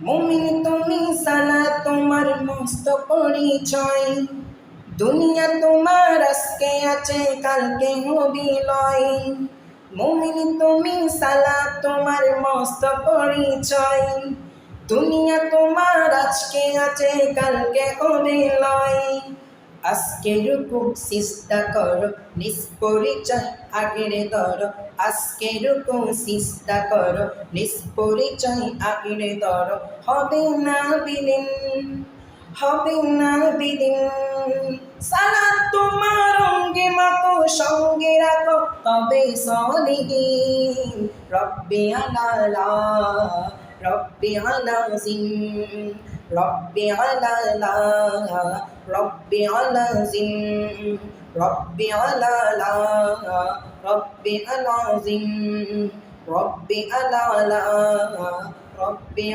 মুমিন তুমি সালাত তোমার মস্ত পরিচয়, দুনিয়া তোমার আজকে আছে কালকে হবে লয়। মুমিন তুমি সালাত তোমার মস্ত পরিচয়, দুনিয়া তোমার আজকে আছে কালকে হবে লয়। আজকে রুকু সিজদা করো নিষ্পরিচয় আগের ধর, আজকে রুকু সিজদা করো নিষ্পরিচয় আগের ধর। হবে না বিলীন, হবে না বিলীন। সালাত তোমার অঙ্গে মাখো সঙ্গে রাখো তবে সলিহীন। রব্বি আলা রব্বি আলাযিম, রব্বি আলা রব্বি আলাযিম, রব্বি আলা রব্বি আলাযিম, রব্বি আলা রব্বি